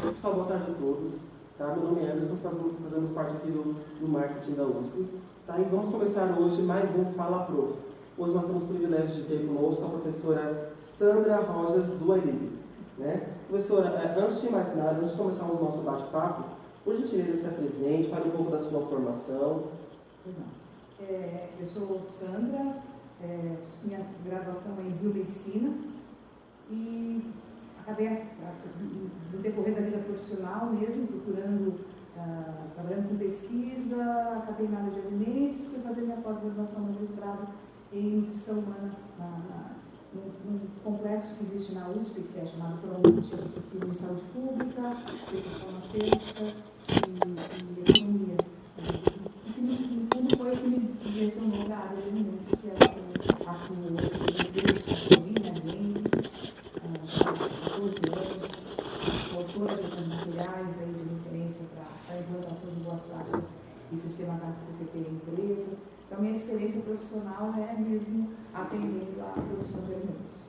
Pessoal, boa tarde a todos. Tá? Meu nome é Anderson, fazemos parte aqui do marketing da USP. Tá? E vamos começar hoje mais um Fala Prof. Hoje nós temos o privilégio de ter conosco a professora Sandra Rojas do AILIB. Né? Professora, antes de mais nada, antes de começarmos o nosso bate-papo, por gentileza se apresente, fale um pouco da sua formação. Pois não. Eu sou Sandra, minha graduação é em biomedicina e acabei, no decorrer da vida profissional mesmo, trabalhando com pesquisa, acabei na área de alimentos, fui fazer minha pós-graduação no mestrado em nutrição humana num complexo que existe na USP, que é chamado pelo Instituto de Saúde Pública, Ciências Farmacêuticas e Economia. No fundo foi o que me direcionou da área de alimentos, que é a há 12 anos, sou autora de alguns materiais aí de referência para a implantação de boas práticas e sistema HACCP em empresas. Então, minha experiência profissional é mesmo atendendo à produção de alimentos.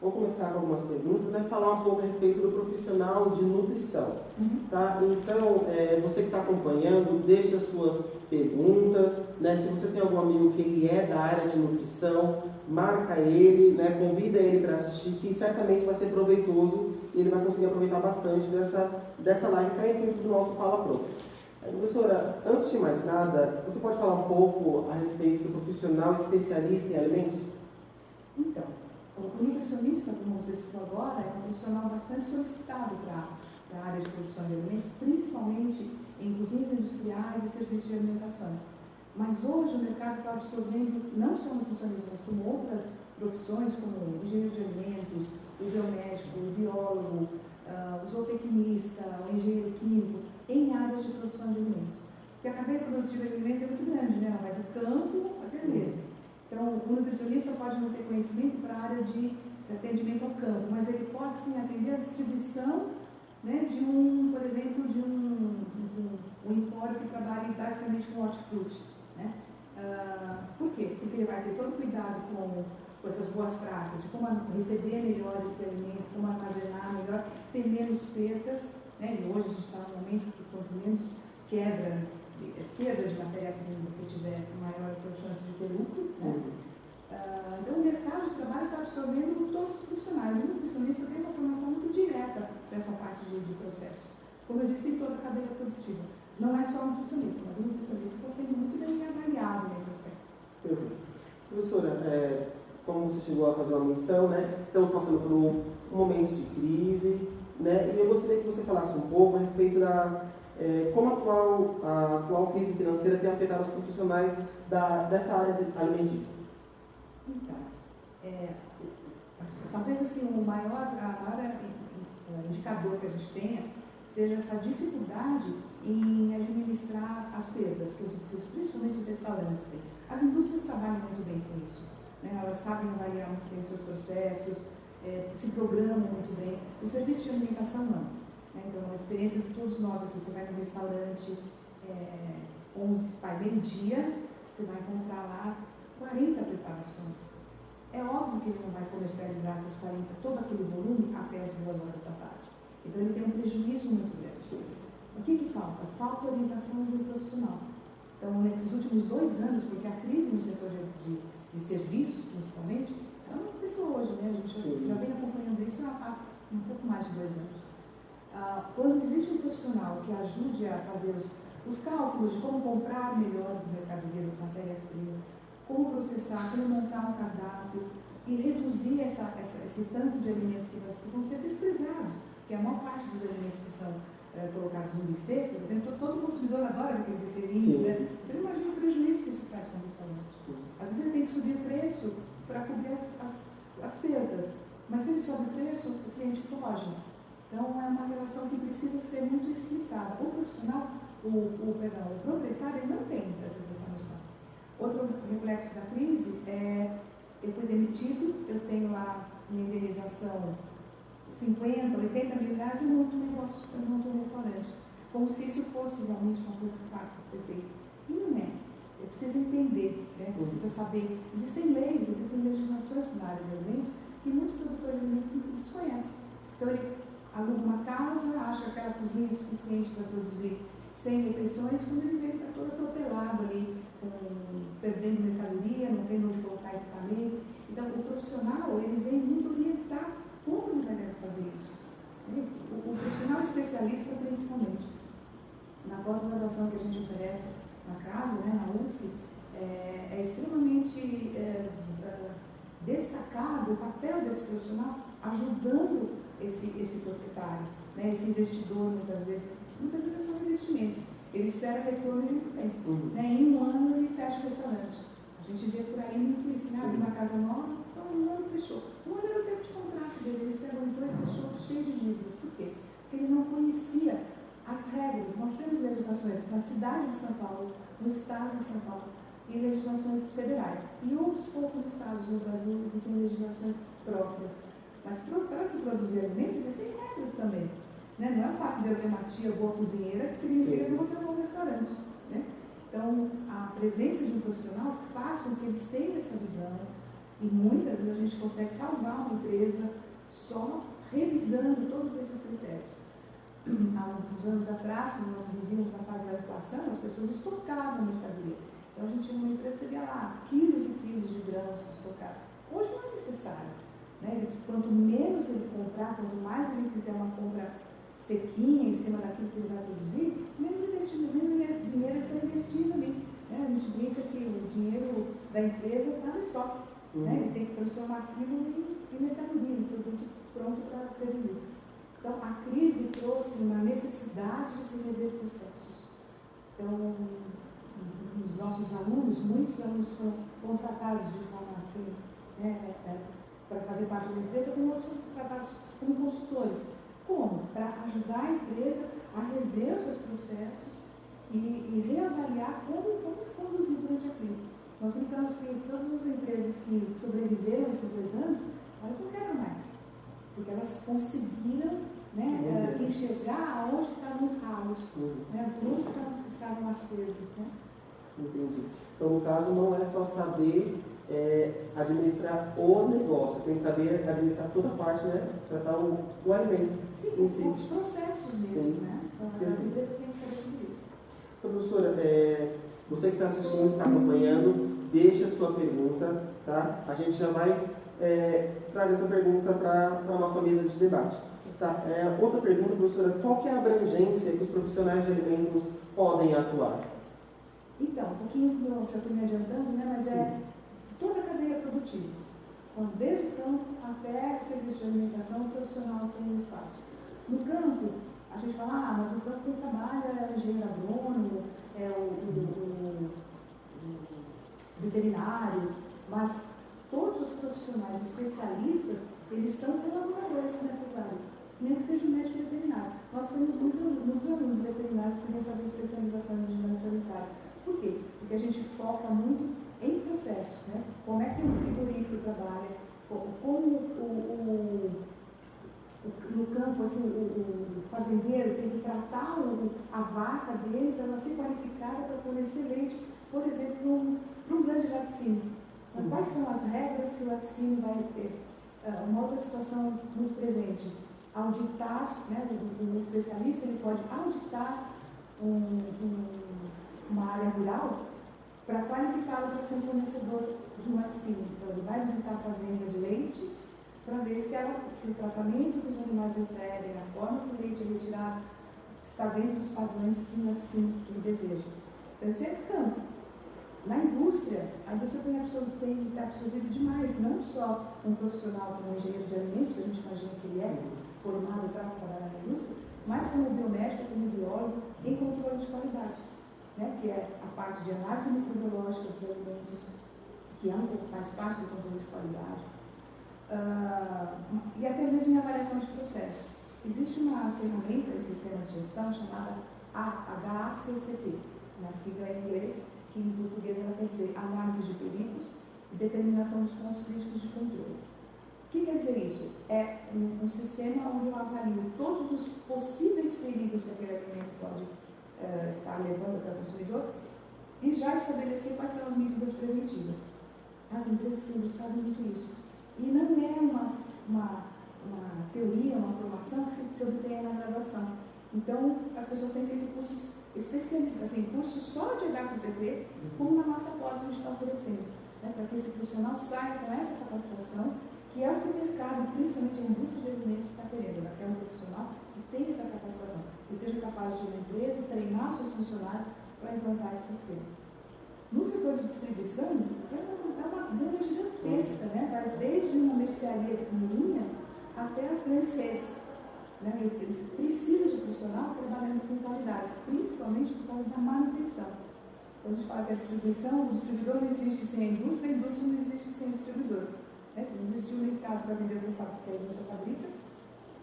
Vamos começar com algumas perguntas, né? Falar um pouco a respeito do profissional de nutrição. Tá? Então, você que está acompanhando, deixe as suas perguntas, né? Se você tem algum amigo que ele é da área de nutrição, marca ele, né? Convida ele para assistir, que certamente vai ser proveitoso e ele vai conseguir aproveitar bastante dessa live que é dentro do nosso Fala Prof. Professora, antes de mais nada, você pode falar um pouco a respeito do profissional especialista em alimentos? Então, o nutricionista, como você citou agora, é um profissional bastante solicitado para a área de produção de alimentos, principalmente em cozinhas industriais e serviços de alimentação. Mas hoje o mercado está absorvendo não só o nutricionista, mas como outras profissões, como o engenheiro de alimentos, o biomédico, o biólogo, o zootecnista, o engenheiro químico, em áreas de produção de alimentos. Porque a cadeia produtiva de alimentos é muito grande, né? Ela vai do campo até a mesa. Então, o nutricionista pode não ter conhecimento para a área de atendimento ao campo, mas ele pode sim atender a distribuição, né, por exemplo, de um empório que trabalha basicamente com hortifruti. Né? Por quê? Porque ele vai ter todo cuidado com essas boas práticas, de como receber melhor esse alimento, como armazenar melhor, ter menos perdas. Né? E hoje a gente está num momento que quanto menos quebra de matéria-prima você tiver, maior a sua chance de ter lucro. Né? Então o mercado de trabalho está absorvendo todos os profissionais. O nutricionista tem uma formação muito direta dessa parte de processo. Como eu disse, em toda a cadeia produtiva. Não é só o nutricionista, mas o nutricionista está sendo muito bem avaliado nesse aspecto. Perfeito. Professora, como você chegou a fazer uma menção, né, estamos passando por um momento de crise, né, e eu gostaria que você falasse um pouco a respeito da como a atual crise financeira tem afetado os profissionais dessa área alimentícia. Então, talvez assim, o maior indicador que a gente tenha seja essa dificuldade em administrar as perdas, principalmente os restaurantes têm. As indústrias trabalham muito bem com isso. Né? Elas sabem avaliar muito bem os seus processos, se programam muito bem. O serviço de alimentação não. Então, a experiência de todos nós aqui, você vai no restaurante, vai meio-dia, você vai encontrar lá 40 preparações. É óbvio que ele não vai comercializar essas 40, todo aquele volume até as 2 horas da tarde. Então, ele tem um prejuízo muito grande. O que falta? Falta orientação do profissional. Então, nesses últimos 2 anos, porque a crise no setor de serviços, principalmente, ela não começou hoje, né? A gente já vem acompanhando isso há um pouco mais de 2 anos. Quando existe um profissional que ajude a fazer os cálculos de como comprar melhor as mercadorias, as matérias-primas, como processar, como montar um cardápio e reduzir esse tanto de alimentos que vão ser desprezados, porque a maior parte dos alimentos que são colocados no buffet, por exemplo, todo consumidor adora aquele buffetinho, né? Você não imagina o prejuízo que isso faz com o restaurante. Às vezes ele tem que subir o preço para cobrir as perdas, mas se ele sobe o preço, o cliente foge. Então, é uma relação que precisa ser muito explicada. O profissional, o proprietário, ele não tem, às vezes, essa noção. Outro reflexo da crise é, eu fui demitido, eu tenho lá minha indenização 50, 80 mil reais, eu monto um negócio, eu monto um restaurante. Como se isso fosse realmente uma coisa fácil de ser feita. E não é. Eu preciso entender, né? Precisa saber. Existem leis, existem legislações na área de alimentos que muito produtor de alimentos desconhece. Então, ele casa, acha aquela cozinha suficiente para produzir 100 refeições, quando ele vê que está todo atropelado ali, perdendo mercadoria, não tem onde colocar equipamento. Então, o profissional, ele vem muito orientar como ele vai fazer isso. O profissional especialista, principalmente. Na pós-graduação que a gente oferece na casa, né, na USP, é extremamente destacado o papel desse profissional ajudando esse proprietário, né, esse investidor, muitas vezes é só um investimento. Ele espera retorno de muito tempo. Né, em um ano ele fecha o restaurante. A gente vê por aí muito isso, né? Abre uma casa nova, então um ano fechou. Um ano era o tempo de contrato dele, ele se aguentou e fechou cheio de dívidas. Por quê? Porque ele não conhecia as regras. Nós temos legislações na cidade de São Paulo, no estado de São Paulo, e legislações federais. Em outros poucos estados no Brasil existem legislações próprias. Mas para se produzir alimentos, existem regras também. Né? Não é o fato de eu ter uma tia boa cozinheira que significa que eu vou ter um bom restaurante. Né? Então, a presença de um profissional faz com que eles tenham essa visão. E muitas vezes a gente consegue salvar uma empresa só revisando todos esses critérios. Há uns anos atrás, quando nós vivíamos na fase da inflação, as pessoas estocavam mercadoria. Então a gente tinha uma empresa que recebia lá quilos e quilos de grãos estocados. Hoje não é necessário. Né? Quanto menos ele comprar, quanto mais ele fizer uma compra sequinha em cima daquilo que ele vai produzir, menos dinheiro está investido ali. Né? A gente brinca que o dinheiro da empresa está no estoque. Né? Ele tem que transformar aquilo em mercadoria, em produto pronto para ser vendido. Então, a crise trouxe uma necessidade de se rever processos. Então, os nossos alunos, muitos alunos foram contratados de forma assim, para fazer parte da empresa, como outros foram contratados como consultores. Como? Para ajudar a empresa a rever os seus processos e reavaliar como se conduzir durante a crise. Nós brincamos que todas as empresas que sobreviveram esses 2 anos, elas não quebram mais. Porque elas conseguiram, né, enxergar aonde estavam os ralos, né, onde estavam as perdas. Né? Entendi. Então, no caso, não é só saber administrar o negócio, tem que saber administrar toda a parte, né? Tratar o alimento. Sim, os processos mesmo, né? Então, as empresas têm que saber tudo isso. Professora, você que está assistindo, está acompanhando, deixa a sua pergunta, tá? A gente já vai trazer essa pergunta para a nossa mesa de debate. Tá? Outra pergunta, professora, qual que é a abrangência que os profissionais de alimentos podem atuar? Então, um pouquinho, já fui me adiantando, né? Mas toda a cadeia produtiva. Então, desde o campo até o serviço de alimentação, o profissional tem um espaço. No campo, a gente fala, mas o campo quem trabalha é o engenheiro agrônomo, é o veterinário, mas todos os profissionais especialistas, eles são colaboradores nessas áreas, nem que seja o médico veterinário. Nós temos muitos alunos veterinários que vêm fazer especialização em vigilância sanitária. Por quê? Porque a gente foca muito em processo, né? Como é que o frigorífico trabalha, como no campo, assim, o fazendeiro tem que tratar a vaca dele para ela ser qualificada para fornecer leite, por exemplo, para um grande laticínio. Então, quais são as regras que o laticínio vai ter? Uma outra situação muito presente, auditar, né, um especialista, ele pode auditar uma área rural para qualificá-lo para ser um fornecedor de um laticínio. Então, ele vai visitar a fazenda de leite para ver se o tratamento que os animais recebem, a forma que o leite é retirado, está dentro dos padrões que o laticínio deseja. Então, isso é campo. Na indústria, a indústria tem absorvido demais, não só um profissional como um engenheiro de alimentos, que a gente imagina que ele é formado para trabalhar na indústria, mas como biomédico, como biólogo, em controle de qualidade, né? Que é a parte de análise microbiológica dos alimentos, que faz parte do controle de qualidade, e até mesmo em avaliação de processos. Existe uma ferramenta de sistema de gestão chamada HACCP, na sigla em inglês, que em português ela quer dizer análise de perigos e determinação dos pontos críticos de controle. O que quer dizer isso? É um sistema onde eu avalio todos os possíveis perigos que aquele alimento pode estar levando para o consumidor e já estabelecer quais são as medidas preventivas. As empresas têm buscado muito isso. E não é uma teoria, uma formação formação que se obtém na graduação. Então, as pessoas têm feito cursos especialistas, assim, cursos só de HACCP, como na nossa pós que a gente está oferecendo, né, para que esse profissional saia com essa capacitação, que é o que o mercado, principalmente a indústria de alimentos, está querendo, né? É um profissional que tem essa capacitação, que seja capaz de ir na empresa, treinar os seus funcionários para implantar esse sistema. No setor de distribuição, é uma gama gigantesca, né? Vai desde uma mercearia pequenininha até as grandes redes. Né? Eles precisam de profissional trabalhando com qualidade, principalmente por causa da manutenção. Quando a gente fala que a distribuição, o distribuidor não existe sem a indústria não existe sem o distribuidor. Né? Se não existe um mercado para vender o que a indústria fabrica,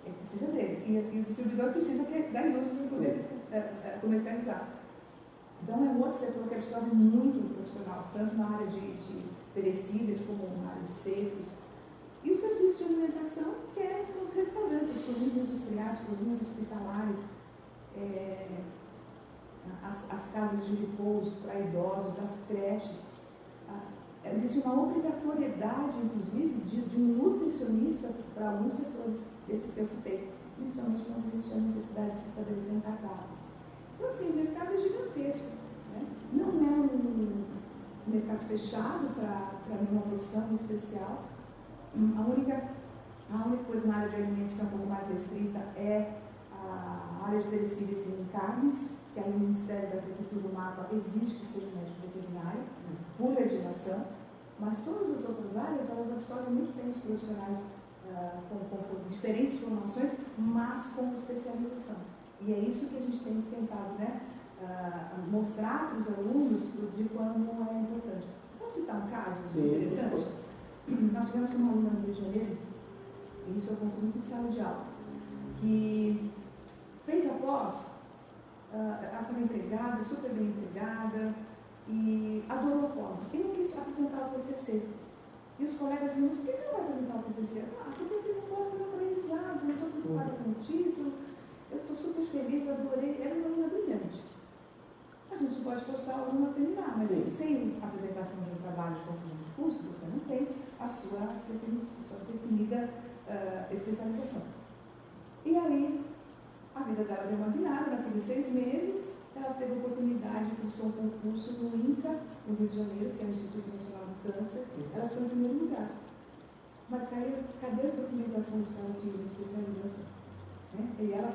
ele precisa dele. E o distribuidor precisa da indústria para poder comercializar. Então, é um outro setor que absorve muito o profissional, tanto na área de perecíveis como na área de secos. E o serviço de alimentação, que são os restaurantes, as cozinhas industriais, cozinhas hospitalares, as casas de repouso para idosos, as creches. Existe uma obrigatoriedade, inclusive, de um nutricionista para alguns setores desses que eu citei, principalmente quando existe a necessidade de se estabelecer um catálogo. Então, assim, o mercado é gigantesco. Né? Não é um mercado fechado para nenhuma profissão em especial. A única coisa na área de alimentos que é um pouco mais restrita é a área de perecíveis e carnes, que aí o Ministério da Agricultura do MAPA exige que seja médico veterinário, por legislação, mas todas as outras áreas, elas absorvem muito bem os profissionais com diferentes formações, mas com especialização. E é isso que a gente tem tentado, né, mostrar para os alunos de quando é importante. Vou citar um caso interessante. Nós tivemos uma aluna no Rio de Janeiro, e isso eu conto muito em sala de aula, que fez a pós, ela foi empregada, super bem empregada, e adorou a pós. E não quis apresentar o TCC. E os colegas diziam, por que você não vai apresentar o TCC? Porque eu fiz a pós para o aprendizado, não estou preocupada com o título, eu estou super feliz, adorei, era uma aluna brilhante. A gente pode forçar o aluno a terminar, mas sem apresentação de um trabalho de conclusão de curso, você não tem a sua definida especialização. E aí, a vida dela deu uma virada, naqueles 6 meses, ela teve a oportunidade de cursar um concurso no INCA, no Rio de Janeiro, que é o Instituto Nacional do Câncer. Ela foi em primeiro lugar. Mas cadê as documentações que ela tinha de especialização? Né? E ela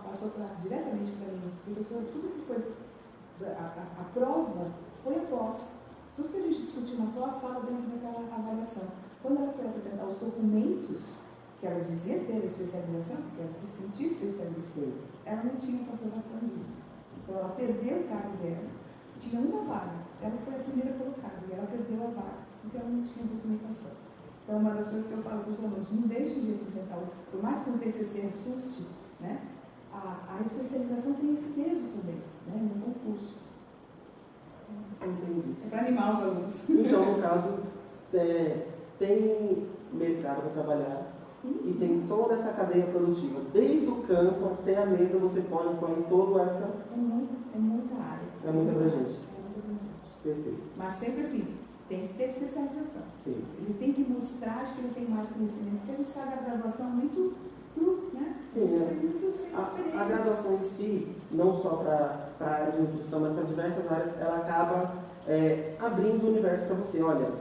passou diretamente para mim, professor, tudo que foi a prova foi após. Tudo que a gente discutiu na pós fala dentro daquela avaliação. Quando ela foi apresentar os documentos que ela dizia ter a especialização, porque ela se sentia especialista, ela não tinha comprovação disso. Então ela perdeu o cargo dela, tinha uma vaga, ela foi a primeira colocada e ela perdeu a vaga, porque ela não tinha documentação. Então, uma das coisas que eu falo para os alunos, não deixem de apresentar, por mais que o TCC assuste, né, a especialização tem esse peso também, né, no concurso. Entendi. É para animar os alunos. Então, no caso, tem mercado para trabalhar. Sim. E tem toda essa cadeia produtiva. Desde o campo até a mesa, você pode pôr em toda essa... É muita área. É muita abrangente. É muito abrangente. Perfeito. Mas sempre assim, tem que ter especialização. Sim. Ele tem que mostrar que ele tem mais conhecimento, porque ele sai da graduação muito cru, né? Sim, muito sem experiência. A graduação em si, não só para a área de nutrição, mas para diversas áreas, ela acaba abrindo o universo para você. Olha,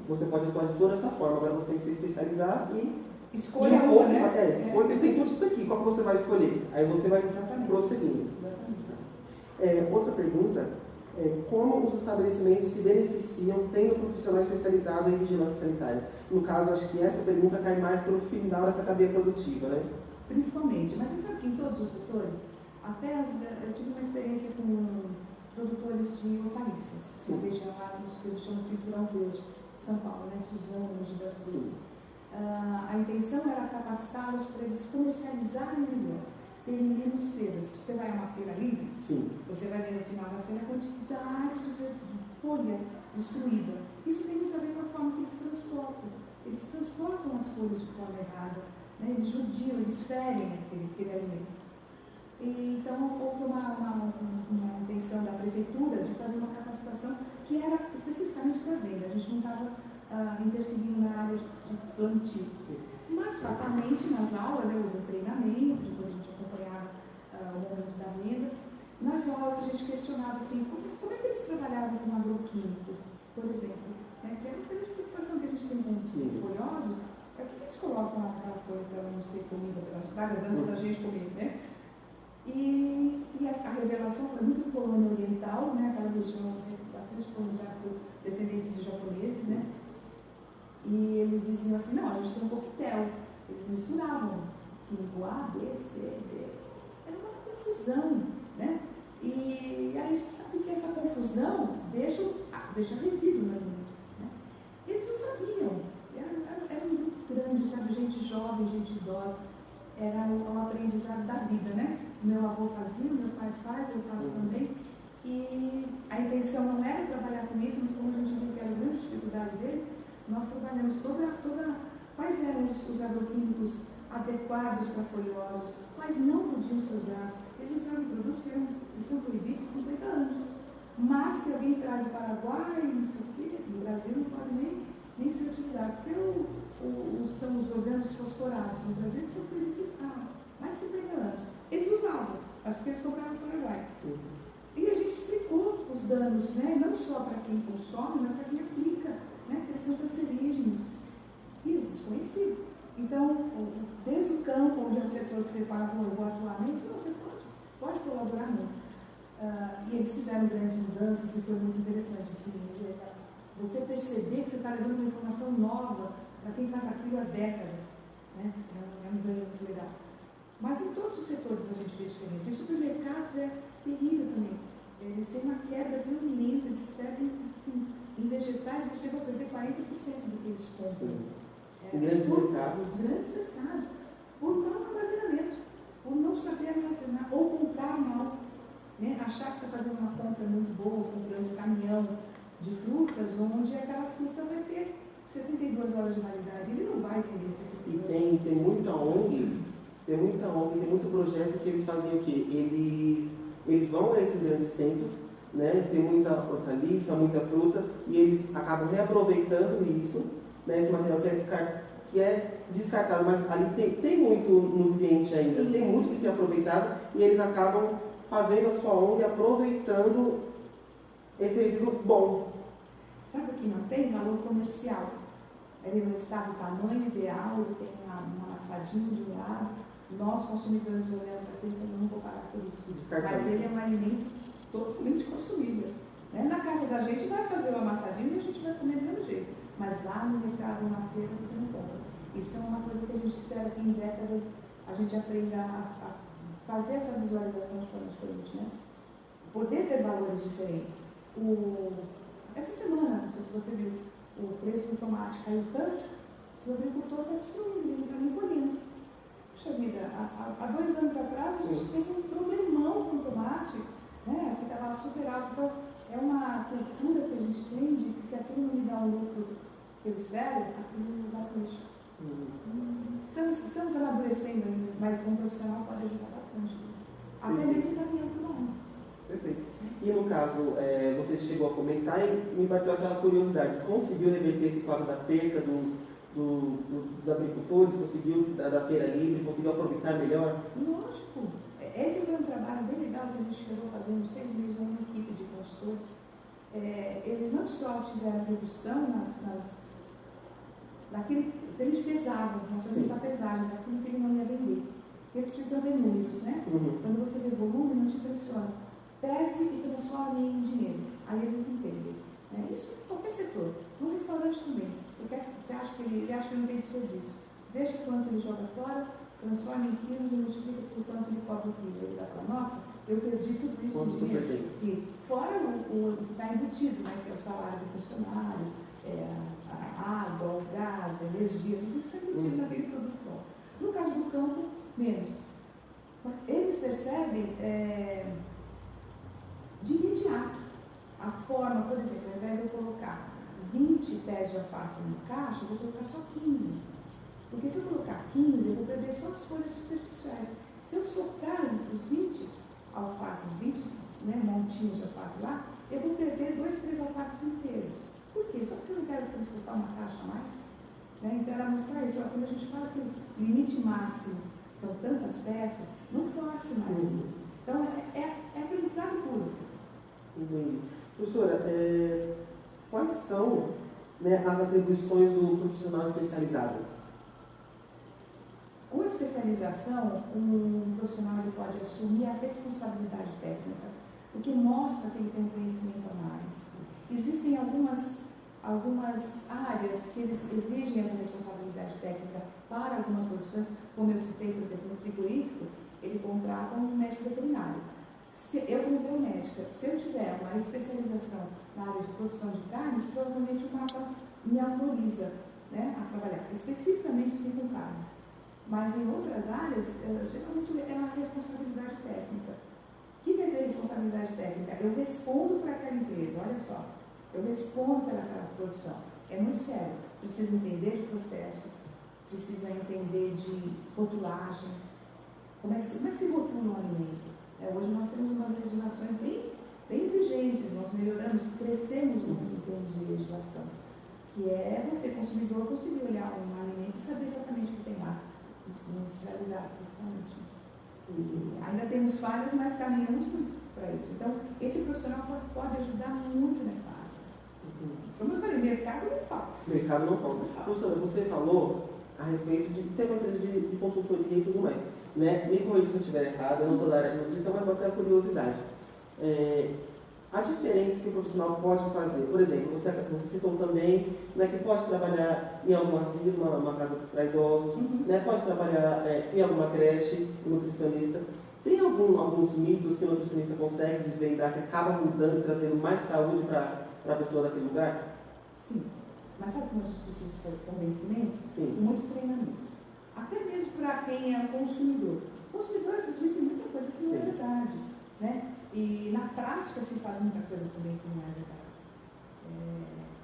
você pode atuar de toda essa forma, agora você tem que se especializar e escolha uma, né? Escolha, tem tudo isso daqui, qual que você vai escolher? Aí você vai prosseguindo. Outra pergunta é como os estabelecimentos se beneficiam tendo profissional especializado em vigilância sanitária? No caso, acho que essa pergunta cai mais para o final dessa cadeia produtiva, né? Principalmente, mas você sabe que em todos os setores, até eu tive uma experiência com produtores de hortaliças, na região lá que eles chamam de Cinturão Verde, São Paulo, né? Suzano, Mogi das Cruzes. A intenção era capacitá-los para eles comercializarem melhor, terem menos perdas. Você vai a uma feira livre, você vai ver no final da feira a quantidade de folha destruída. Isso tem muito a ver com a forma que eles transportam. Eles transportam as folhas de forma errada, né? Eles judiam, eles ferem aquele alimento. Então, houve uma intenção da prefeitura de fazer uma capacitação que era especificamente para venda. A gente não estava interferindo na área de plantio. Mas, fatalmente, nas aulas, houve um treinamento por exemplo, né, que é uma grande preocupação que a gente tem com os folhosos, é o que eles colocam naquela folha para ela não ser comida pelas pragas antes da gente comer, né? E a revelação foi muito colônia oriental, né, aquela região bastante colonizada por descendentes de japoneses, né? E eles diziam assim, não, a gente tem um coquetel. Eles misturavam químico A, B, C, D. Era uma confusão, né? E a gente sabe que essa confusão deixa resíduo no alimento, né? Eles não sabiam. Era um grupo grande, sabe? Gente jovem, gente idosa. Era o aprendizado da vida, né? Meu avô fazia, meu pai faz, eu faço também. E a intenção não era trabalhar com isso, mas como a gente viu que era a grande dificuldade deles, nós trabalhamos quais eram os agroquímicos adequados para folhosos, quais não podiam ser usados. Eles usavam produtos que são proibidos há 50 anos. Mas se alguém traz o Paraguai, não sei o quê, no Brasil não pode nem ser utilizado, porque são os organos fosforados. No Brasil eles são proibidos há mais de 50 anos. Eles usavam, mas porque eles compraram no Paraguai. E a gente explicou os danos, né? Não só para quem consome, mas para quem aplica, né? Porque eles são cancerígenos. E eles desconheciam. Então, desde o campo, onde é o setor que você fala, eu vou atualmente, não, você pode colaborar muito. E eles fizeram grandes mudanças e foi muito interessante. Assim, você perceber que você está levando uma informação nova para quem faz aquilo há décadas. Né? É um ganho muito legal. Mas em todos os setores a gente vê diferença. Em supermercados é terrível também. Eles têm uma quebra violenta, eles perdem, assim, em vegetais, eles chegam a perder 40% do que eles compram. Grandes mercados. Grandes mercados. Por mau armazenamento, por não saber armazenar, ou comprar mal. Né? Achar que está fazendo uma compra muito boa, comprando um caminhão de frutas, onde aquela fruta vai ter 72 horas de validade. Ele não vai querer 72 horas. E tem muita ONG, tem muito projeto que eles fazem o quê? Eles vão a esses grandes centros, né? Tem muita hortaliça, muita fruta, e eles acabam reaproveitando isso, né? Esse material que é descartado, mas ali tem muito nutriente ainda, tem muito que ser aproveitado, e eles acabam fazendo a sua ONG, aproveitando esse resíduo bom. Sabe o que não tem? Valor comercial. Ele não está no tamanho ideal, ele tem uma amassadinha de um lado. Nós, consumidores, olhamos aquilo e não vou pagar por isso. Mas ele é um alimento totalmente consumível. Né? Na casa da gente vai fazer o amassadinho e a gente vai comer do mesmo jeito. Mas lá no mercado, na feira, você não compra. Isso é uma coisa que a gente espera que em décadas a gente aprenda a fazer essa visualização de forma diferente. Né? Poder ter valores diferentes. Essa semana, não sei se você viu, o preço do tomate caiu tanto que o agricultor está destruindo, ele não está nem colhendo. Puxa vida, há 2 anos atrás a gente teve um problemão com o tomate, né? Você estava super alto. Então, é uma cultura que a gente tem de que se aquilo não me dá um lucro que eu espero, aquilo não dá para lixo. Estamos amadurecendo ainda, mas um profissional pode ajudar bastante. Até mesmo caminhando para uma. Perfeito. E no caso, você chegou a comentar e me bateu aquela curiosidade. Conseguiu reverter esse quadro da perca dos agricultores? Conseguiu da feira livre? Conseguiu aproveitar melhor? Lógico. Esse foi um trabalho bem legal que a gente chegou fazendo 6 meses, uma equipe de consultores. Eles não só tiveram redução naquele que eles pesavam, nós fazemos a pesagem daquilo que ele não ia vender. Eles precisam ver números, né? Quando você vê volume, não te impressiona. Pese e transforme em dinheiro. Aí eles entendem. Isso em qualquer setor. No restaurante também. Você acha que ele acha que não tem desperdício. Veja quanto ele joga fora, transforma em quilos e multiplica por quanto ele cobra o quilo. Ele vai falar, nossa, eu perdi tudo isso em dinheiro. Isso. Fora o que está embutido, né, que é o salário do funcionário, a água, o gás, a energia, tudo isso está embutido naquele produto bom. No caso do campo, menos. Mas eles percebem de imediato a forma, por exemplo, ao invés de eu colocar 20 pés de alface no caixa, eu vou colocar só 15. Porque se eu colocar 15, eu vou perder só as folhas superficiais. Se eu socar os 20 alfaces, 20 montinhos de alface lá, eu vou perder 2, 3 alfaces inteiros. Por quê? Só porque eu não quero transportar uma caixa a mais. Então, era mostrar isso. Quando a gente fala que o limite máximo são tantas peças, não force mais isso. Então, é aprendizado puro. Entendi. Professora, quais são, né, as atribuições do profissional especializado? Com a especialização, um profissional ele pode assumir a responsabilidade técnica, o que mostra que ele tem um conhecimento a mais. Existem algumas áreas que eles exigem essa responsabilidade técnica para algumas profissões, como eu citei, por exemplo, no frigorífico, ele contrata um médico veterinário. Eu, como biomédica, se eu tiver uma especialização na área de produção de carnes, provavelmente o mapa me autoriza, né, a trabalhar especificamente sim com carnes. Mas em outras áreas, geralmente é uma responsabilidade técnica. O que quer dizer responsabilidade técnica? Eu respondo para aquela empresa, olha só, eu respondo pelaquela produção. É muito sério, precisa entender de processo, precisa entender de rotulagem, como é que se rotula um alimento. Hoje nós temos umas legislações bem exigentes, nós melhoramos, crescemos muito em termos de legislação, que é você, consumidor, conseguir olhar um alimento e saber exatamente o que tem lá, industrializado, principalmente. E ainda temos falhas, mas caminhamos muito para isso. Então, esse profissional pode ajudar muito nessa área. Como eu falei, mercado não falta. Mercado não falta. Professora, você falou a respeito de ter uma empresa de consultoria e tudo mais. Né? Me corrija se eu estiver errado, eu não sou da área de nutrição, mas vou ter a curiosidade. A diferença que o profissional pode fazer, por exemplo, você citou também, né, que pode trabalhar em algum asilo, uma casa para idosos, né, pode trabalhar em alguma creche, nutricionista. Tem alguns mitos que o nutricionista consegue desvendar que acaba mudando e trazendo mais saúde para a pessoa daquele lugar? Sim, mas sabe como a gente precisa de convencimento? Sim. Muito treinamento. Até mesmo para quem é consumidor. O consumidor acredita em muita coisa que não é verdade, né? E na prática se faz muita coisa também que não é verdade.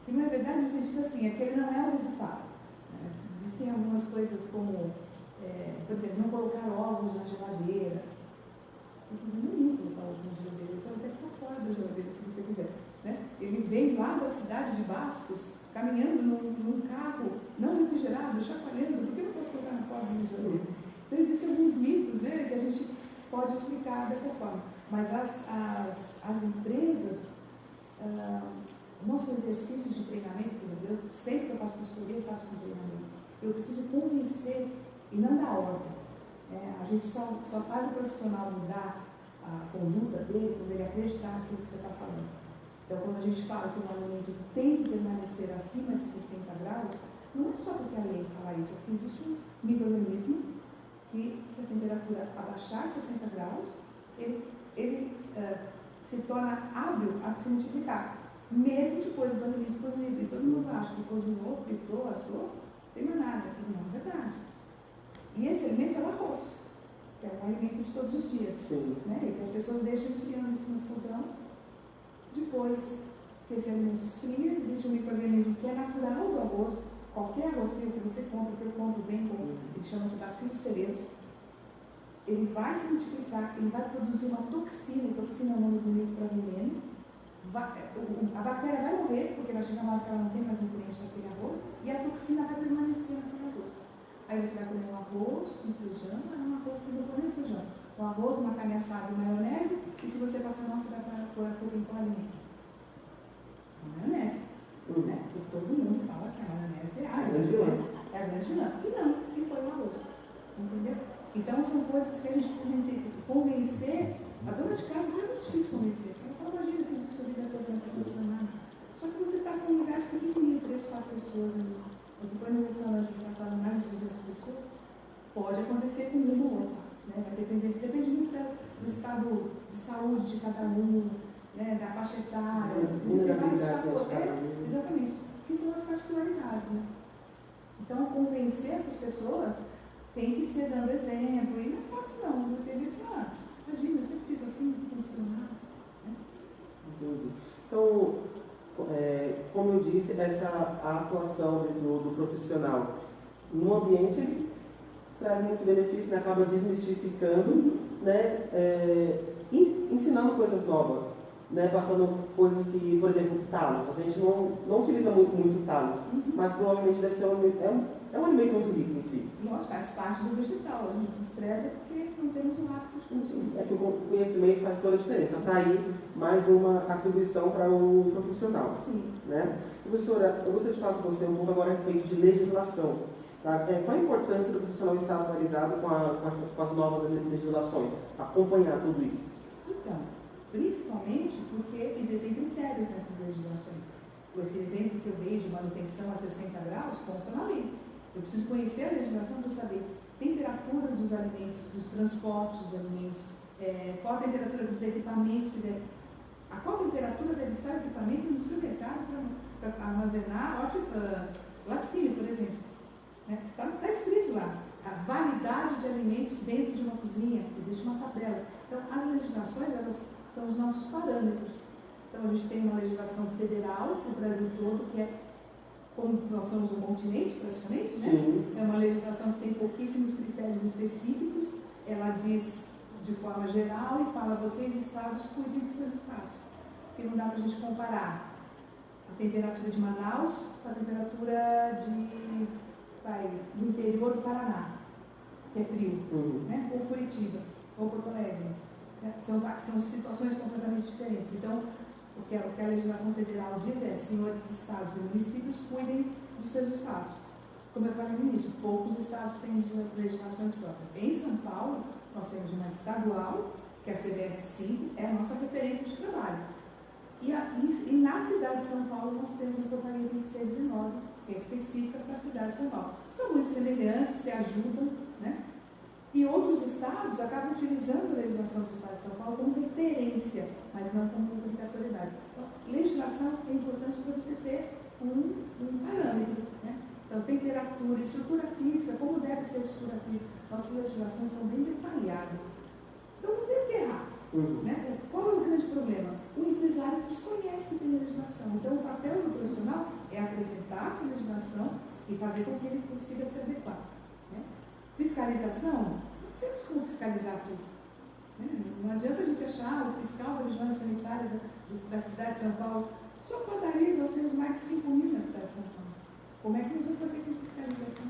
Que não é verdade no sentido assim, é que ele não é o resultado. Né? Existem algumas coisas como, por exemplo, não colocar ovos na geladeira. Não ia colocar ovos na geladeira, ele pode até ficar fora da geladeira se você quiser. Né? Ele vem lá da cidade de Bastos, caminhando num carro não refrigerado, chacoalhando, por que eu não posso colocar na porta da geladeira? Então existem alguns mitos, né, que a gente pode explicar dessa forma. Mas as empresas, nosso exercício de treinamento, por exemplo, eu sempre que eu faço consultoria, eu faço com treinamento. Eu preciso convencer e não dar ordem. A gente só faz o profissional mudar a conduta dele quando ele acreditar naquilo que você está falando. Então, quando a gente fala que um alimento tem que permanecer acima de 60 graus, não é só porque a lei fala isso, é porque existe um micro-organismo que, se a temperatura abaixar 60 graus, ele se torna hábil a se multiplicar, mesmo depois do alimento cozido. E todo mundo acha que cozinhou, fritou, assou, não tem mais nada. Não é verdade. E esse alimento é o arroz, que é um alimento de todos os dias. Né? E que as pessoas deixam esfriando em cima do fogão. Depois que esse alimento esfria, existe um micro-organismo que é natural do arroz. Qualquer arrozeiro que você compra, que eu compro bem, ele chama-se bacilos cereus. Ele vai se multiplicar, ele vai produzir uma toxina, toxina é um nome bonito para veneno. A bactéria vai morrer, porque vai chegar uma hora que ela não tem mais nutrientes naquele arroz, e a toxina vai permanecer naquele arroz. Aí você vai comer um arroz com feijão, um arroz com nem feijão. Um arroz, uma carne assada e maionese, e se você passar mal, você vai pôr em qual alimento? Maionese. Né? Porque todo mundo fala que a maionese é a grande vilã. E não, e foi o arroz. Entendeu? Então são coisas que a gente precisa convencer. A dona de casa não é muito difícil convencer. Ela fala, imagina, eu fiz isso a vida toda, não está funcionando. Só que você está com um lugar pequenininho, 3, 4 pessoas ali. Você põe no restaurante que passaram mais de 200 pessoas, pode acontecer com um ou outro. Né? Depende muito do estado de saúde de cada um, né? Da faixa etária, exatamente, que são as particularidades. Né? Então, convencer essas pessoas tem que ser dando exemplo, e não é fácil não, porque eles falam, imagina, eu sempre fiz assim, não funciona nada. Né? Entendi. Então, como eu disse, a atuação do profissional no ambiente ele traz muito benefício, né? Acaba desmistificando, né? E ensinando coisas novas, né? Passando coisas que, por exemplo, talos. A gente não utiliza muito talos, mas provavelmente deve ser um alimento muito rico em si. Nossa, faz parte do vegetal, a gente despreza porque não temos o hábito de consumir. é que o conhecimento faz toda a diferença. Está aí mais uma atribuição para o profissional. Sim. Né? Professora, eu gostaria de falar com você um pouco agora a respeito de legislação. Tá? Qual a importância do profissional estar atualizado com as novas legislações? Acompanhar tudo isso? Então, principalmente porque existem critérios nessas legislações. Esse exemplo que eu dei de manutenção a 60 graus consta na lei. Eu preciso conhecer a legislação para saber temperaturas dos alimentos, dos transportes dos alimentos, qual a temperatura dos equipamentos que deve, a qual temperatura deve estar o equipamento no supermercado para armazenar laticínio, por exemplo. Está escrito lá, a validade de alimentos dentro de uma cozinha, existe uma tabela. Então, as legislações, elas são os nossos parâmetros. Então, a gente tem uma legislação federal para o Brasil todo, que é, como nós somos um continente praticamente, né? É uma legislação que tem pouquíssimos critérios específicos, ela diz de forma geral e fala, vocês estados cuidem de seus estados. Porque não dá para a gente comparar a temperatura de Manaus com a temperatura do interior do Paraná, que é frio, né? Ou Curitiba, ou Porto Alegre. São situações completamente diferentes. Então, o que a legislação federal diz é, senhores estados e municípios cuidem dos seus estados. Como eu falei no início, poucos estados têm legislações próprias. Em São Paulo, nós temos uma estadual, que é a CBS 5, é a nossa referência de trabalho. E na cidade de São Paulo, nós temos a Portaria 2619, que é específica para a cidade de São Paulo. São muito semelhantes, se ajudam, né? E outros estados acabam utilizando a legislação do estado de São Paulo como referência, mas não como obrigatoriedade. Então, legislação é importante para você ter um parâmetro, né? Então, temperatura, estrutura física, como deve ser a estrutura física. Nossas legislações são bem detalhadas. Então, não tem o que errar. Né? Qual é o grande problema? O empresário desconhece que tem legislação. Então, o papel do profissional é apresentar essa legislação e fazer com que ele consiga se adequar. Né? Fiscalização, não temos como fiscalizar tudo. Né? Não adianta a gente achar o fiscal da vigilância sanitária da cidade de São Paulo. Só padarias nós temos mais de 5 mil na cidade de São Paulo. Como é que nós vamos fazer com fiscalização?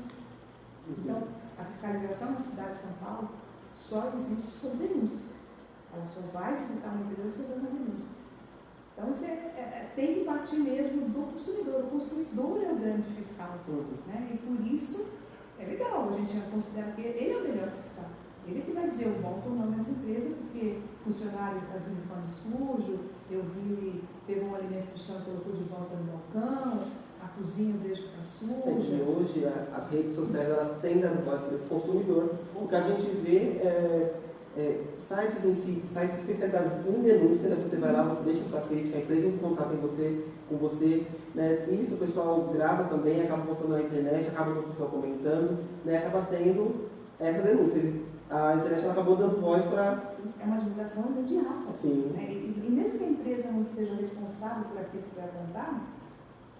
Então, a fiscalização na cidade de São Paulo só existe sob denúncia. Ela só vai visitar uma empresa se houver uma denúncia. Então, você tem que partir mesmo do consumidor. O consumidor é o grande fiscal. Né? E por isso, é legal, a gente considera que ele é o melhor fiscal. Ele é que vai dizer, eu volto ou não nessa empresa, porque o funcionário está de uniforme sujo, eu vi, pegou um alimento do chão e colocou de volta no balcão, a cozinha eu vejo que está suja. Hoje, as redes sociais, elas têm dado voz para o consumidor. O que a gente vê sites em si, sites especializados em denúncia, né? Você vai lá, você deixa a sua crítica, a empresa entra em contato com você, né? Isso o pessoal grava também, acaba postando na internet, acaba o pessoal comentando, né? Acaba tendo essa denúncia. A internet ela acabou dando voz para... É uma divulgação imediata. Sim. Né? E mesmo que a empresa não seja responsável por aquilo que vai contar,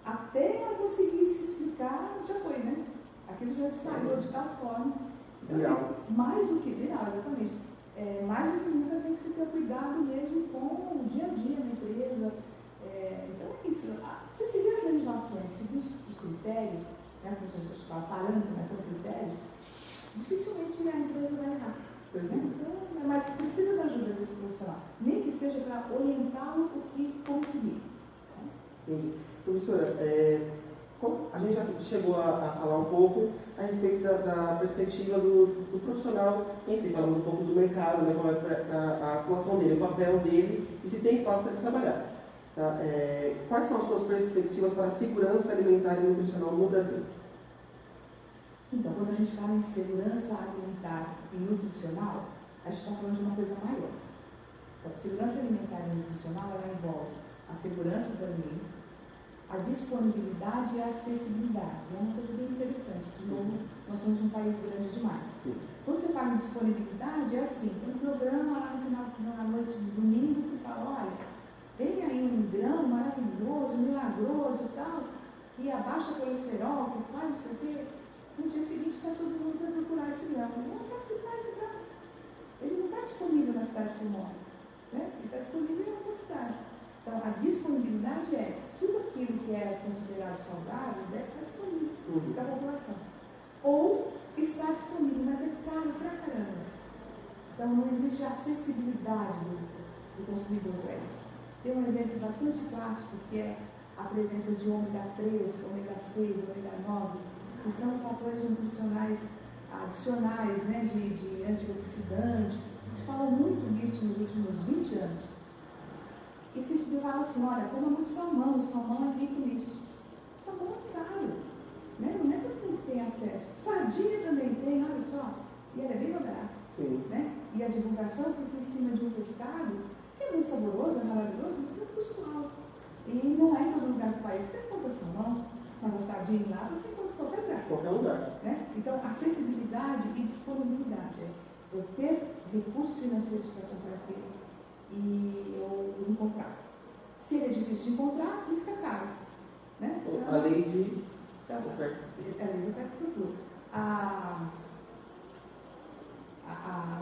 até ela conseguir se explicar, já foi, né? Aquilo já espalhou de tal forma. Então, assim, mais do que viral, exatamente. Mais do que nunca tem que se ter cuidado mesmo com o dia a dia na empresa. Então é isso. Você seguir as legislações, seguir os critérios, né, como você estava parando, mas são critérios, dificilmente a empresa vai errar. Né? Então, mas precisa da ajuda desse profissional, nem que seja para orientá-lo como seguir. Entendi. Professora, a gente já chegou a falar um pouco a respeito da perspectiva do profissional em si, falando um pouco do mercado, né, como é a atuação dele, o papel dele e se tem espaço para ele trabalhar. Tá? Quais são as suas perspectivas para a segurança alimentar e nutricional no Brasil? Então, quando a gente fala em segurança alimentar e nutricional, a gente está falando de uma coisa maior. Então, a segurança alimentar e nutricional, ela envolve a segurança do alimento, a disponibilidade e a acessibilidade. É uma coisa bem interessante. De novo, nós somos um país grande demais. Sim. Quando você fala em disponibilidade, é assim, tem um programa lá no final da noite de domingo que fala, olha, tem aí um grão maravilhoso, milagroso e tal, que abaixa o colesterol, que faz não sei o quê. No dia seguinte está todo mundo para procurar esse grão. Onde é que está esse grão? Ele não está disponível na cidade que eu moro. Né? Ele está disponível em outras cidades. Então, a disponibilidade é tudo aquilo que é considerado saudável deve estar disponível para a população. Ou está disponível, mas é caro pra caramba. Então, não existe acessibilidade do consumidor para isso. Tem um exemplo bastante clássico, que é a presença de ômega 3, ômega 6, ômega 9, que são fatores nutricionais adicionais, né, de antioxidante. Se fala muito nisso nos últimos 20 anos. E se fala assim, olha, coma muito salmão, o salmão é rico nisso. Salmão é caro, né? Não é todo mundo que tem acesso. Sardinha também tem, olha só, e ela é bem barato. Né? E a divulgação fica em cima de um pescado que é muito saboroso, é maravilhoso, mas tem um custo alto. E não é em todo lugar do país. Você compra salmão, mas a sardinha lá você compra em qualquer lugar. Qualquer lugar. Né? Então, acessibilidade e disponibilidade. Eu ter recursos financeiros para comprar aquilo e eu encontrar. Se ele é difícil de encontrar, ele fica caro. Né? A lei de oferta. A lei de oferta e procura.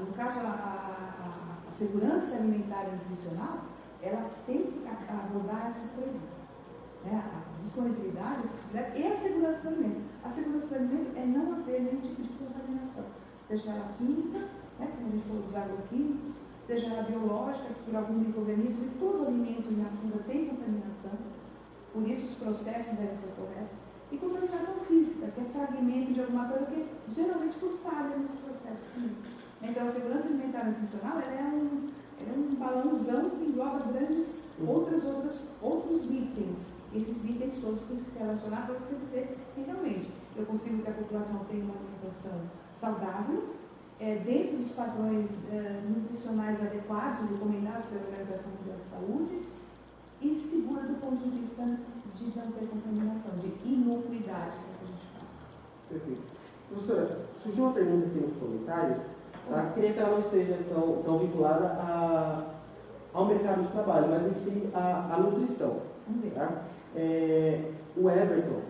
No caso, a segurança alimentar e nutricional, ela tem que abordar esses três itens. Né? A disponibilidade, acessibilidade e a segurança do alimento. A segurança do alimento é não haver nenhum tipo de contaminação, seja ela química, né, como a gente falou dos agroquímicos, seja ela biológica, por algum micro-organismo, e todo alimento in natura tem contaminação, por isso os processos devem ser corretos. E contaminação física, que é fragmento de alguma coisa que é geralmente por falha nos processos químicos. Então, a segurança alimentar e nutricional é um balãozão que engloba grandes outros itens. Esses itens todos têm que se relacionar para você dizer que realmente eu consigo que a população tenha uma alimentação saudável, dentro dos padrões nutricionais adequados, recomendados pela Organização Mundial de Saúde, e segura do ponto de vista de não ter contaminação, de inocuidade, que é o que a gente fala. Perfeito. Professora, surgiu uma pergunta aqui nos comentários. Tá? Queria que ela não esteja tão vinculada ao mercado de trabalho, mas em si à nutrição. Tá? O Everton,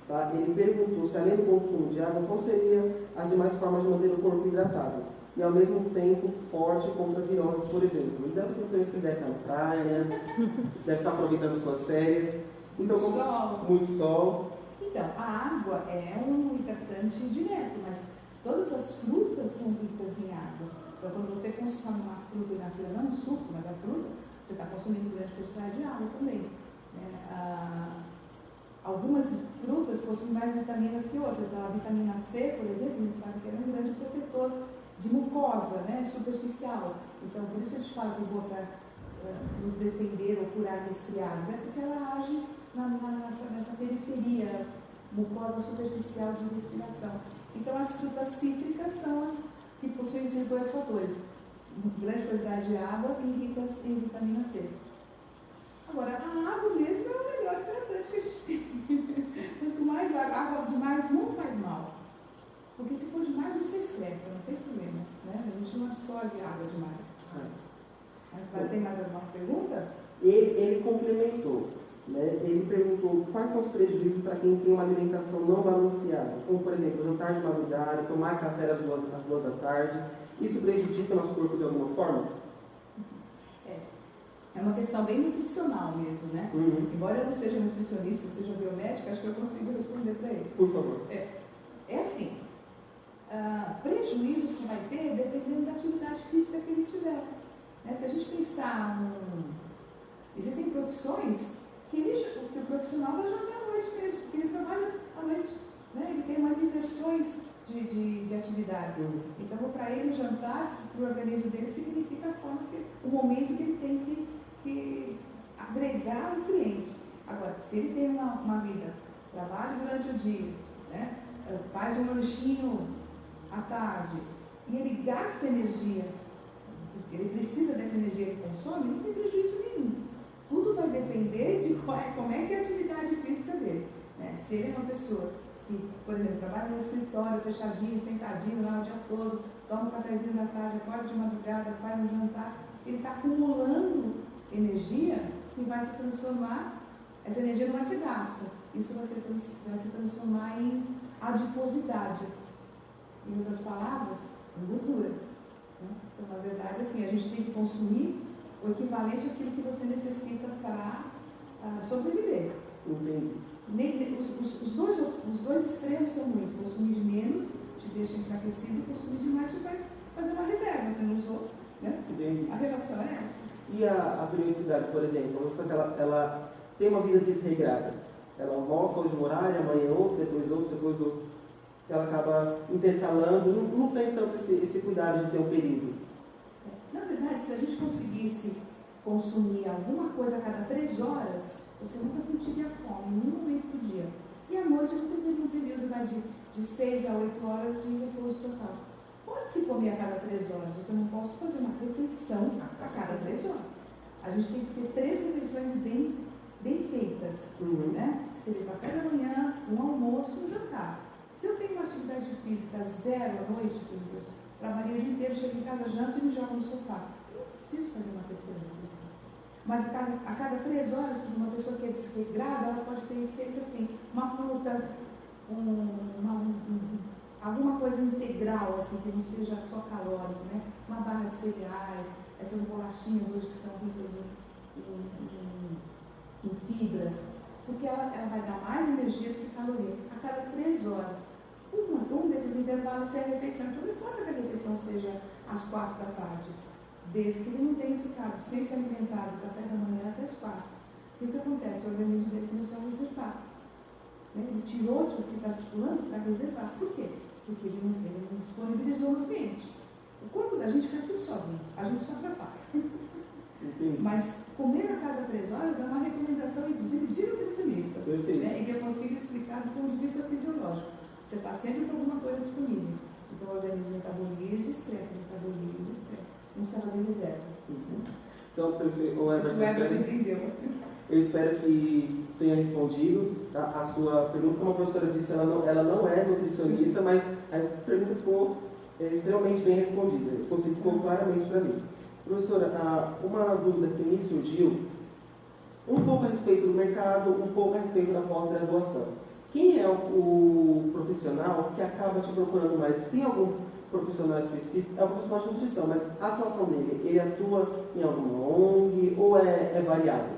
tá? Ele perguntou se além do consumo de água, qual seria as demais formas de manter o corpo hidratado e ao mesmo tempo forte contra viroses, por exemplo. E deve ter que deve estar na praia, deve estar aproveitando suas férias. Então, muito sol. Então, a água é um hidratante direto, mas todas as frutas são ricas em água. Então, quando você consome uma fruta in natura, não um suco, mas a fruta, você está consumindo grande quantidade de água também. Algumas frutas possuem mais vitaminas que outras. Então, a vitamina C, por exemplo, a gente sabe que é um grande protetor de mucosa, né, superficial. Então, por isso que a gente fala que boa para nos defender ou curar resfriados, é porque ela age nessa periferia, mucosa superficial de respiração. Então, as frutas cítricas são as que possuem esses dois fatores, grande quantidade de água e ricas em vitamina C. Agora, a água mesmo é o melhor hidratante que a gente tem. Quanto mais água demais não faz mal. Porque se for demais, você excreta, não tem problema. Né? A gente não absorve água demais. Mas tem mais alguma pergunta? Ele complementou. Né? Ele perguntou quais são os prejuízos para quem tem uma alimentação não balanceada, como, por exemplo, jantar de madrugada, tomar café às 2 da tarde. Isso prejudica o nosso corpo de alguma forma? É uma questão bem nutricional mesmo, né? Embora eu não seja nutricionista, seja biomédica, acho que eu consigo responder para ele. Por favor. É assim, prejuízos que vai ter dependendo da atividade física que ele tiver. Né? Se a gente pensar existem profissões que o profissional vai jantar à noite mesmo, porque ele trabalha à noite, né? Ele tem umas inversões de atividades. Então, para ele, jantar, para o organismo dele, significa o momento que ele tem que agregar o cliente. Agora, se ele tem uma vida, trabalha durante o dia, né? Faz um lanchinho à tarde, e ele gasta energia, ele precisa dessa energia que ele consome, não tem prejuízo nenhum. Tudo vai depender de como é que é a atividade física dele. Né? Se ele é uma pessoa que, por exemplo, trabalha no escritório, fechadinho, sentadinho lá o dia todo, toma um cafezinho da tarde, acorda de madrugada, faz um jantar, ele está acumulando energia que vai se transformar, essa energia não vai ser gasta, isso vai se transformar em adiposidade. Em outras palavras, em gordura. Né? Então, na verdade, assim, a gente tem que consumir o equivalente àquilo que você necessita para sobreviver. Entendi. Os dois extremos são ruins. Consumir de menos te deixa enfraquecido, consumir demais te faz fazer uma reserva. Você não usou, avaliação é essa. E a periodicidade, por exemplo, uma pessoa que ela tem uma vida desregrada. Ela almoça hoje um horário, amanhã outro, depois outro. Ela acaba intercalando, não tem tanto esse cuidado de ter um período. Na verdade, se a gente conseguisse consumir alguma coisa a cada 3 horas, você nunca sentiria fome, em nenhum momento do dia. E à noite você tem um período de 6 a 8 horas de repouso total. Pode-se comer a cada 3 horas, eu não posso fazer uma refeição a cada 3 horas. A gente tem que ter 3 refeições bem feitas, né? Seria café da manhã, um almoço e um jantar. Se eu tenho uma atividade física 0 à noite, por exemplo, trabalhei o dia inteiro, chego em casa, janto e me jogo no sofá. Eu não preciso fazer uma terceira refeição. Mas a cada 3 horas, uma pessoa que é desregrada, ela pode ter sempre assim, uma fruta, alguma coisa integral, assim, que não seja só calórico, né? Uma barra de cereais, essas bolachinhas hoje que são ricas em fibras, porque ela vai dar mais energia do que caloria. A cada 3 horas, um desses intervalos é a refeição. Então, não importa que a refeição seja às 4 da tarde, desde que ele não tenha ficado sem se alimentar do café da manhã até as 4. E o que acontece? O organismo dele começou a reservar. Né? Ele tirou de ficar circulando para reservar. Por quê? Porque ele não disponibilizou o nutriente. O corpo da gente faz tudo sozinho, a gente só atrapalha. Mas comer a cada 3 horas é uma recomendação, inclusive, de nutricionistas. Né? E que eu consigo explicar do ponto de vista fisiológico. Você está sempre com alguma coisa disponível. Então o organismo metaboliza e excreta, não precisa fazer reserva. Então, o Everton entendeu. Eu espero que tenha respondido a sua pergunta. Como a professora disse, ela não é nutricionista, mas a pergunta ficou extremamente bem respondida. Ficou claramente para mim. Professora, uma dúvida que me surgiu, um pouco a respeito do mercado, um pouco a respeito da pós-graduação. Quem é o profissional que acaba te procurando mais? Tem algum profissional específico? É um profissional de nutrição, mas a atuação dele, ele atua em alguma ONG ou é variado?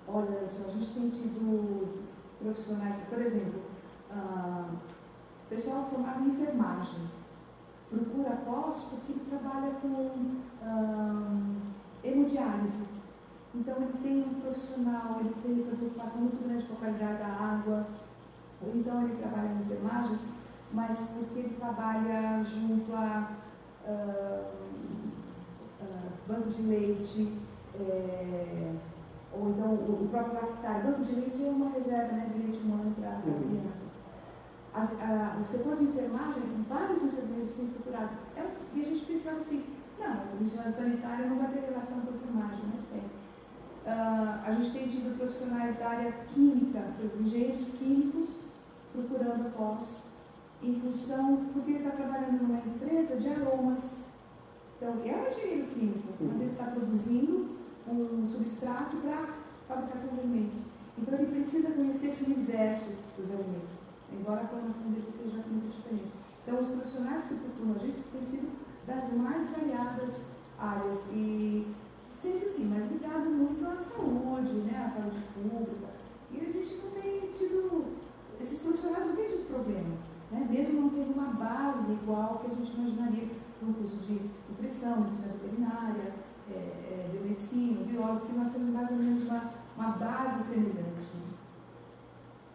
Olha só, a gente tem tido profissionais, por exemplo, pessoal formado em enfermagem, procura pós porque ele trabalha com hemodiálise. Então ele tem um profissional, ele tem uma preocupação muito grande com a qualidade da água, ou então ele trabalha em enfermagem, mas porque ele trabalha junto a banco de leite, ou então o próprio lactário. Banco de leite é uma reserva, né, de leite humano para crianças. O setor de enfermagem, vários enfermeiros têm procurado. E a gente pensava assim, não, a vigilância sanitária não vai ter relação com a enfermagem, mas tem. A gente tem tido profissionais da área química, engenheiros químicos, procurando após, em função, porque ele está trabalhando numa empresa de aromas. Então, ele é um engenheiro químico, mas ele está produzindo um substrato para fabricação de alimentos. Então, ele precisa conhecer esse universo dos alimentos, embora a formação dele seja muito diferente. Então, os profissionais que procuram a gente têm sido das mais variadas áreas e sempre assim, mas ligado muito à saúde, né, à saúde pública. E a gente não tem tido, esses profissionais não têm tido problema, né, mesmo não tendo uma base igual que a gente imaginaria no curso de nutrição, medicina veterinária, biomedicina, biólogo, que nós temos mais ou menos uma base semelhante. Né?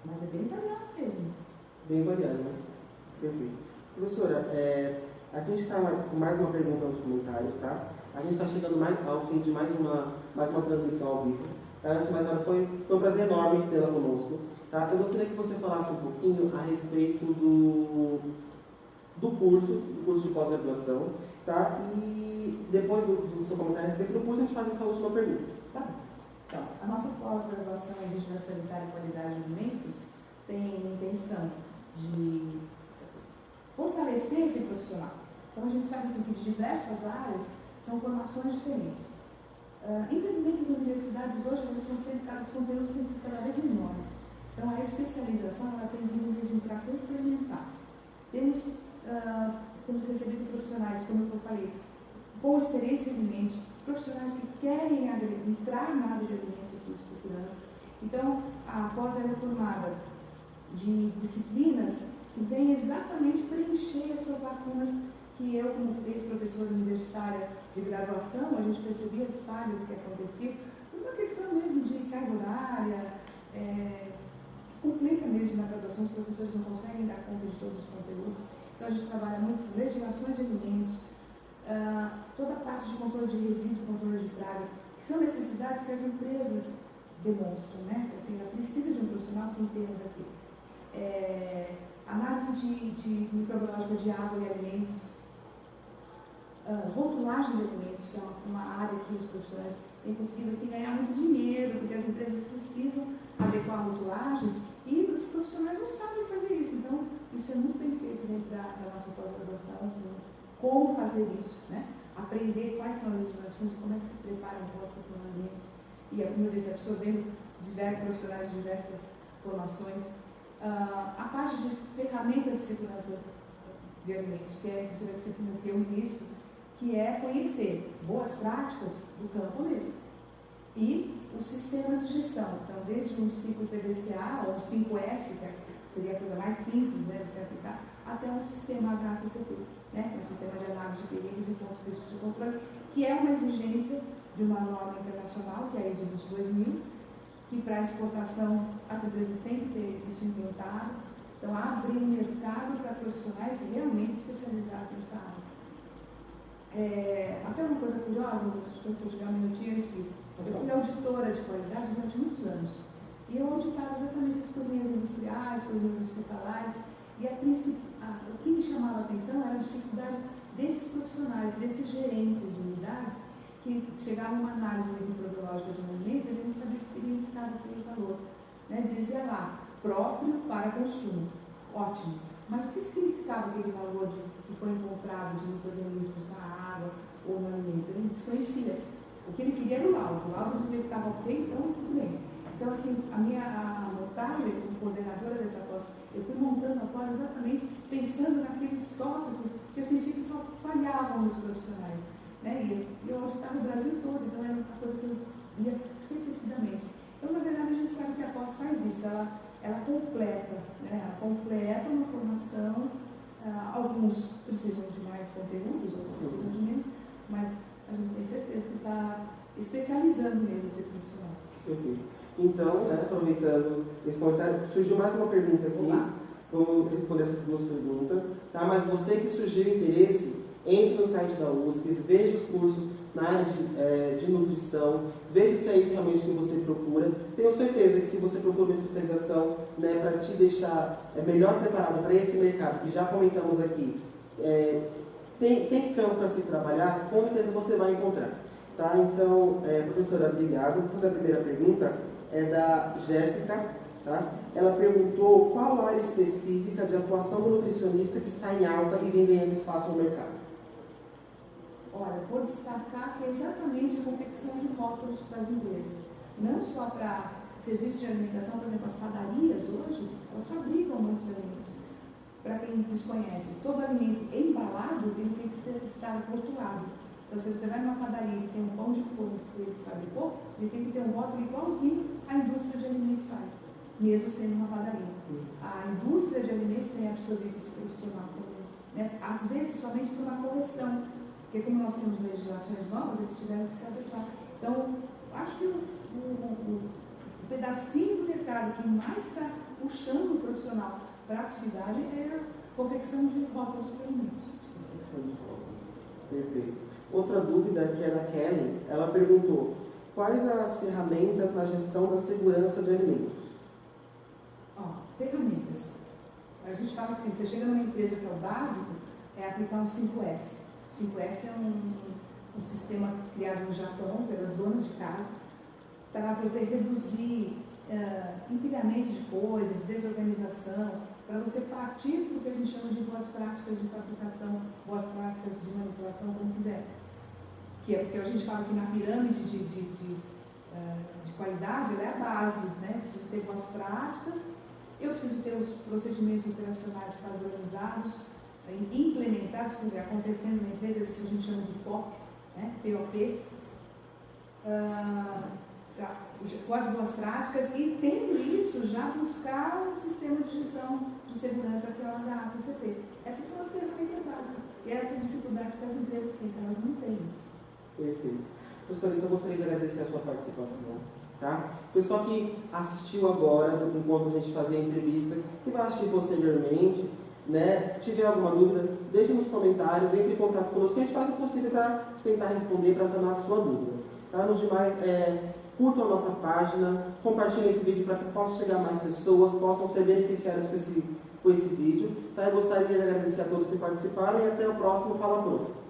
Mas é bem variado mesmo. Bem variado, né? Perfeito. Professora, a gente está com mais uma pergunta nos comentários, tá? A gente está chegando ao fim de mais uma transmissão ao vivo. Antes de mais nada, foi um prazer enorme tê-la conosco. Tá? Eu gostaria que você falasse um pouquinho a respeito do curso de pós-graduação, tá? E depois do seu comentário a respeito do curso, a gente faz essa última pergunta. Tá. Então, a nossa pós-graduação em Vigilância Sanitária e Qualidade de Alimentos tem a intenção de fortalecer esse profissional. Então, a gente sabe assim, que de diversas áreas são formações diferentes. Infelizmente, as universidades hoje estão sendo, os conteúdos têm sido cada vez menores. Então, a especialização ela tem vindo mesmo para complementar. Temos recebido profissionais, como eu falei, com experiência em alimentos, profissionais que querem entrar na área de alimentos e procurando. Então, a pós é formada de disciplinas que vêm exatamente preencher essas lacunas que eu, como ex-professora universitária, de graduação, a gente percebia as falhas que aconteciam, por uma questão mesmo de carga horária, complica mesmo na graduação, os professores não conseguem dar conta de todos os conteúdos. Então a gente trabalha muito com legislações de alimentos, toda a parte de controle de resíduos, controle de pragas, que são necessidades que as empresas demonstram, né? Assim, ela precisa de um profissional que entenda aquilo. Análise de microbiológica de água e alimentos, rotulagem de alimentos, que é uma área que os profissionais têm conseguido assim, ganhar muito dinheiro, porque as empresas precisam adequar a rotulagem e os profissionais não sabem fazer isso. Então, isso é muito bem feito dentro da nossa pós-graduação, como fazer isso, né? Aprender quais são as legislações e como é que se prepara um voto para o alimento. E, como eu disse, absorvendo diversos profissionais de diversas formações. A parte de ferramentas de segurança de alimentos, que é o que eu ministro, que é conhecer boas práticas do camponês e os sistemas de gestão. Então, desde um ciclo PDCA ou 5S, que seria a coisa mais simples, né, de se aplicar, até um sistema HACCP, né, que é o Sistema de Análise de Perigos e Pontos Críticos de Controle, que é uma exigência de uma norma internacional, que é a ISO 22000, que para exportação as empresas têm que ter isso implantado. Então, abre um mercado para profissionais realmente especializados nessa área. Até uma coisa curiosa, se eu chegar um minutinho, eu explico. Eu fui auditora de qualidade durante muitos anos. E eu auditava exatamente as cozinhas industriais, cozinhas hospitalares. E o que me chamava a atenção era a dificuldade desses profissionais, desses gerentes de unidades, que chegavam a uma análise microbiológica de um alimento e ele não sabia o que significava aquele valor. Né? Dizia lá, próprio para consumo. Ótimo. Mas o que significava aquele valor que foi encontrado de micro-organismos na água ou no alimento? Ele desconhecia. O que ele queria era o laudo. O laudo dizia que estava ok, então tudo bem. Então, assim, a Otávia, como coordenadora dessa pós, eu fui montando a pós exatamente pensando naqueles tópicos que eu sentia que falhavam nos profissionais. Né? E eu auditava o Brasil todo, então era uma coisa que eu via repetidamente. Então, na verdade, a gente sabe que a pós faz isso, ela completa, né? Ela completa uma formação, alguns precisam de mais conteúdos, outros precisam de menos, mas a gente tem certeza que está especializando mesmo esse profissional. Perfeito. Então, aproveitando esse comentário, surgiu mais uma pergunta aqui. Olá. Vamos responder essas duas perguntas. Tá? Mas você que surgiu interesse, entre no site da USP, veja os cursos na área de nutrição, veja se é isso realmente que você procura. Tenho certeza que se você procura uma especialização, né, para te deixar melhor preparado para esse mercado, que já comentamos aqui, tem campo para se trabalhar, com certeza você vai encontrar. Tá? Então, professora, obrigado. Vou fazer a primeira pergunta, é da Jéssica. Tá? Ela perguntou qual área específica de atuação do nutricionista que está em alta e vem ganhando espaço no mercado. Olha, vou destacar que é exatamente a confecção de rótulos para as empresas. Não só para serviços de alimentação, por exemplo, as padarias hoje, elas fabricam muitos alimentos. Para quem desconhece, todo alimento embalado ele tem que estar rotulado. Então, se você vai numa padaria e tem um pão de forno que ele fabricou, ele tem que ter um rótulo igualzinho à indústria de alimentos faz, mesmo sendo uma padaria. A indústria de alimentos tem absorvido esse profissional, né? Às vezes somente por uma correção, porque como nós temos legislações novas, eles tiveram que se adequar. Então, acho que o pedacinho do mercado que mais está puxando o profissional para a atividade é a confecção de rótulos para alimentos. Perfeito. Outra dúvida que é da Kelly, ela perguntou quais as ferramentas na gestão da segurança de alimentos? Ferramentas. A gente fala assim, você chega numa empresa que é o básico, é aplicar um 5S. 5S é um sistema criado no Japão pelas donas de casa para você reduzir empilhamento de coisas, desorganização, para você partir do que a gente chama de boas práticas de fabricação, boas práticas de manipulação, como quiser. Que é porque a gente fala que na pirâmide de qualidade, ela é a base, né? Eu preciso ter boas práticas, eu preciso ter os procedimentos operacionais padronizados, implementados, quer dizer, acontecendo na empresa, isso a gente chama de POP, né? POP, com as boas práticas e, tendo isso, já buscar um sistema de gestão de segurança que é o da ACCP. Essas são as ferramentas básicas. E essas dificuldades que as empresas têm, que elas não têm isso. Perfeito. Professor, então eu gostaria de agradecer a sua participação. Tá? Pessoal que assistiu agora, enquanto a gente fazia a entrevista, que vai assistir posteriormente, né, tiver alguma dúvida, deixe nos comentários, entre em contato conosco, que a gente faz o possível para tentar responder, para sanar a sua dúvida. Tá? No demais, curtam a nossa página, compartilhem esse vídeo para que possa chegar a mais pessoas, possam ser beneficiadas com esse vídeo. Tá? Eu gostaria de agradecer a todos que participaram e até o próximo Fala Prof.